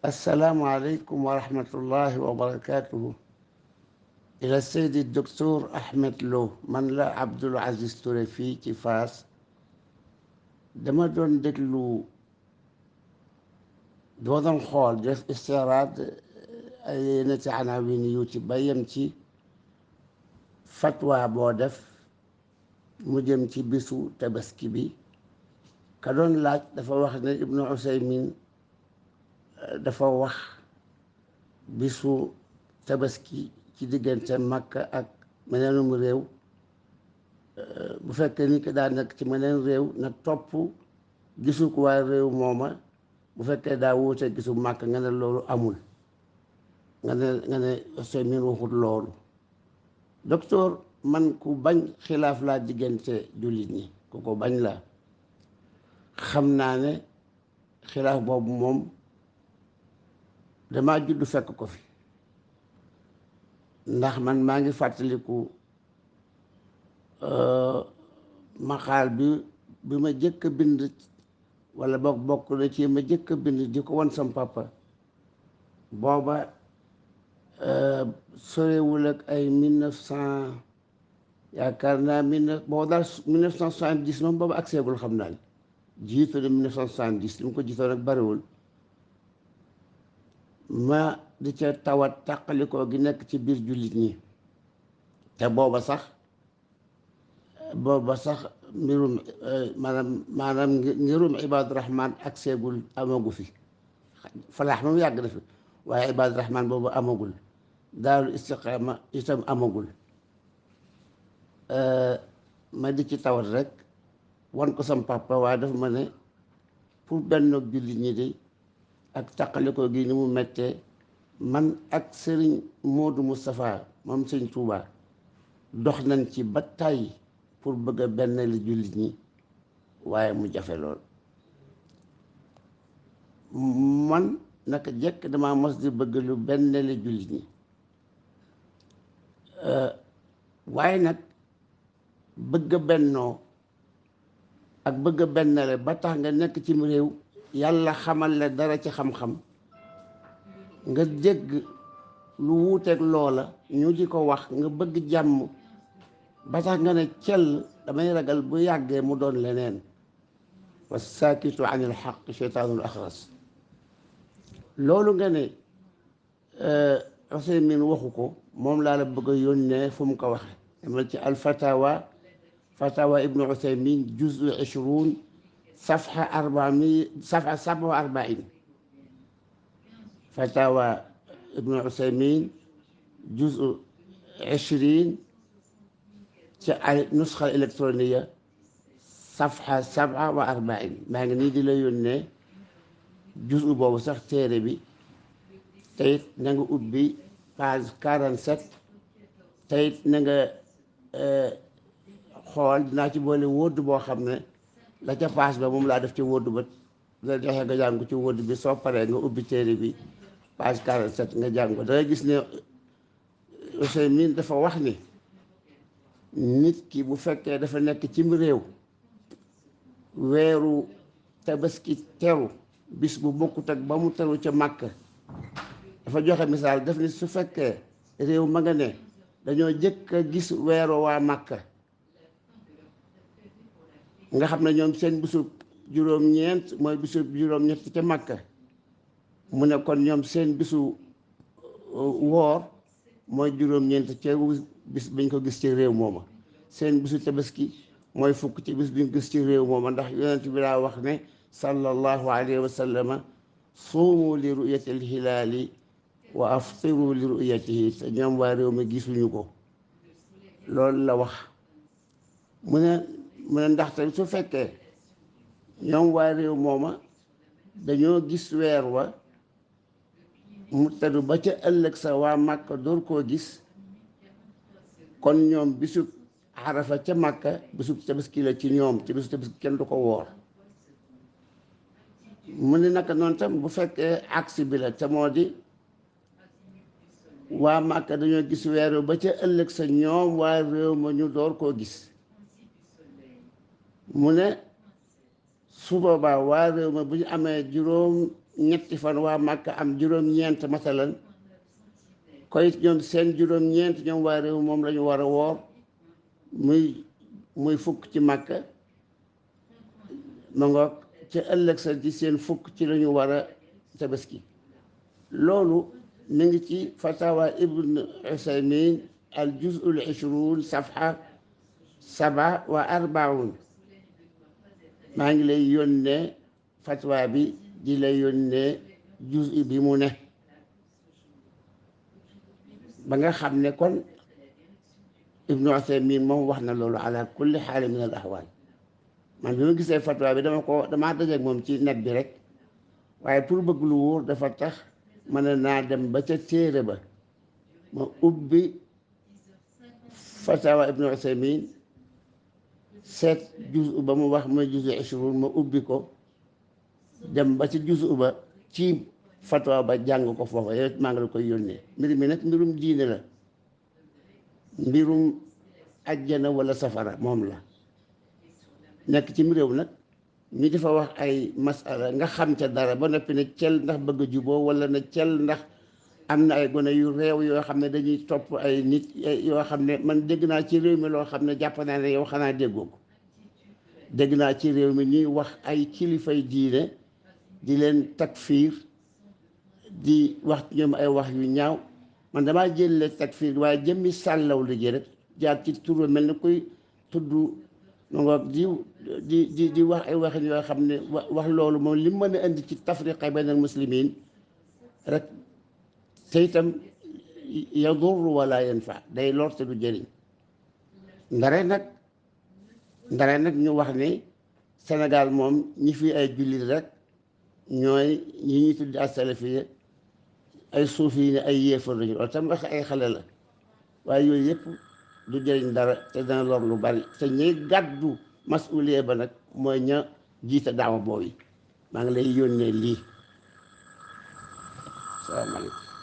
السلام عليكم ورحمة الله وبركاته. إلى السيد الدكتور أحمد لو man la Abdoul Aziz Touré fii ci Fass. dama doon déglu dama doon xool def istiraad ay yenn ci anawin yu ci bayam ci fatwa boo def mu jëm ci bisu tabaski bi. ka doon laaj dafa wax ne Ibnu Usaymin dafa wax bisu tabaski ci diggante Makka ak meneenum réew. bu fekkee ni ki daa nekk ci meneen réew na topp gisu ko waa réew mooma. bu fekkee daa wuute gisu Makka nga ne loolu amul, nga ne Usaymin waxut loolu. docteur, man ku bañ xilaaf laa diggante jullit ñi, ku ko bañ laa. xam naa ne xilaaf boobu moom damaa juddu fekk ko fi, ndax man maa ngi fàttaliku maqaal bi ma jëkk a bind, wala bokk na ci ma jëkk a bind di ko wan sam papa. booba sorewul ak ay 1900, yaakaar naa booba daal 1970 moom booba ak seegul xam naa ne jiitu ne 1970 li mu ko jiitoon ak bariwul. ma di ca tawat tàqalikoo gi nekk ci biir jullit ñi, te booba sax mbirum maanaam ngirum Ibaadu Rahmaan ak seegul amagu fi. falaax moom yàgg na fi, waaye Ibaadu Rahmaan boobu amagul. Daarul Istiqaama itam amagul. ma di ci tawat rek wan ko sam papa, waaye dafa ma ne pour benn jullit ñi de ak tàqalikoo gi ni mu mettee, man ak sëriñ Moodu Moustapha moom sëñ Tuubaa dox nañ ci ba tàyyi pour bëgg a benn li jullit ñi, waaye mu jafe lool. man naka jekk dama mos di bëgg lu benn li jullit ñi, waaye nag bëgg a bennoo ak bëgg a bennale ba tax nga nekk ci réew yàlla xamal la dara ci xam-xam, nga dégg lu wuuteeg loola ñu di ko wax, nga bëgg jàmm ba tax nga ne cell, damay ragal bu yàggee mu doon leneen. wa saakitu anil xaq cheytaanul axras. loolu nga ne Usaymin waxu ko, moom laa la bëgg a yónnee fu mu ko waxe. demal ci alfatawa, fatawa ibnu Usaymin juzu 20 safha 47. fatawa ibnu Usaymin juzu 20 ci ay nusxa électronique safha 47. maa ngi nii di la yónnee juzu boobu sax téere bi. teyit na nga ubbi page 47. teyit na nga xool, dinaa ci boole wóodd boo xam ne la ca page ba moom laa def ci wóodd ba. la joxee nga jàng ci wóodd bi, soo paree nga ubbi téere bi page 47 nga jàng ko. da ngay gis ne Usaymin dafa wax ni nit ki bu fekkee dafa nekk cim réew, weeru tabaski teru bis bu bokkut ak ba mu teru ca Màkka. dafa joxe misaal, def ni su fekkee réew ma nga ne dañoo jëkk a gis weeru waa Màkka, nga xam ne ñoom seen bisu juróom-ñeent mooy bisu juróom-ñett ca Màkka. mu ne kon ñoom seen bisu woor mooy juróom-ñeent ca bis biñ ko gis ci réew mooma. seen bisu tabaski mooy fukk ci bis biñ gis ci réew mooma, ndax yonent bi daa wax ne sallallahu alayhi wa sallama suumu li ru'yati al-hilaali wa aftiru li ru'yatihi. te ñoom waa réew mi gisuñu ko. loolu la wax. mu ne ndaxte su fekkee ñoom waa réew mooma dañoo gis weer wa mu teddu ba ca ëllëg sa waa Màkka door koo gis, kon ñoom bisub Arafa ca Màkka bisub tabaski la ci ñoom. ci bisub tabaski kenn du ko woor. mu ne naka noonu tam bu fekkee aksi bi la, te moo di waa Màkka dañoo gis weer ba ca ëllëg sa ñoom waa réew ma ñu door koo gis. mu ne su boobaa waa réew ma bu ñu amee juróom ñetti fan waa Màkka am juróom-ñeent masalan koy ñoom seen juróom-ñeent ñoom waa réew moom la ñu war a woor muy fukk ci Màkka ma ngoog ca ëllëg sa ci seen fukk ci la ñu war a tabaski loolu mi ngi ci fatawa ibn Usaymin al juz'ul 20 safha 47 maa ngi lay yónnee fatwa bi di lay yónnee juz'i bi mu ne ba nga xam ne kon ibnu Usaymin moom wax na loolu ala kulli xaal min al ahwal man bi ma gisee fatwa bi damaa dajeek moom ci net bi rek waaye pour bëgg lu wóor dafa tax mën naa dem ba ca téere ba ma ubbi fatawa ibnu Usaymin seet juzu ba mu wax mooy juzu 20 ma ubbi ko dem ba ci juzu ba ci fatwa ba jàng ko foofa yow maa ngi la koy yónnee mbir mi nag mbirum diine la mbirum ajjana wala safara moom la nekk ci réew nag ñi dafa wax ay masala nga xam ca dara ba noppi ne cel ndax bëgg a juboo wala ne cel ndax am na ay gone yu réew yoo xam ne dañuy topp ay nit yoo xam ne man dégg naa ci réew mi loo xam ne jàpp naa ne yow xanaa déggoo ko dégg naa ci réew mi ñuy wax ay kilifay diine di leen takfiir di wax ñoom ay wax yu ñaaw man damaa jëlle takfiir waaye jëmmi sàllaw liggéey rek jaar ci tur mel ni kuy tudd ma ngoog di wax ay waxin yoo xam ne wax loolu moom li mën a indi ci tafriqa bayna al muslimin rek te itam yadur wala yanfa day lor te du jëriñ ndare nag ñu wax ne Sénégal moom ñi fi ay jullit rek ñooy ñi ñuy tudd as-salafiyya ay suufi ne ay yéefar lañu loolu tam wax ay xale la waaye yooyu yëpp du jëriñ dara te dana lor lu bari te ñuy gàddu masuliya ba nag mooy ña jiite daawa boobu maa ngi lay yónnee lii salaamaaleykum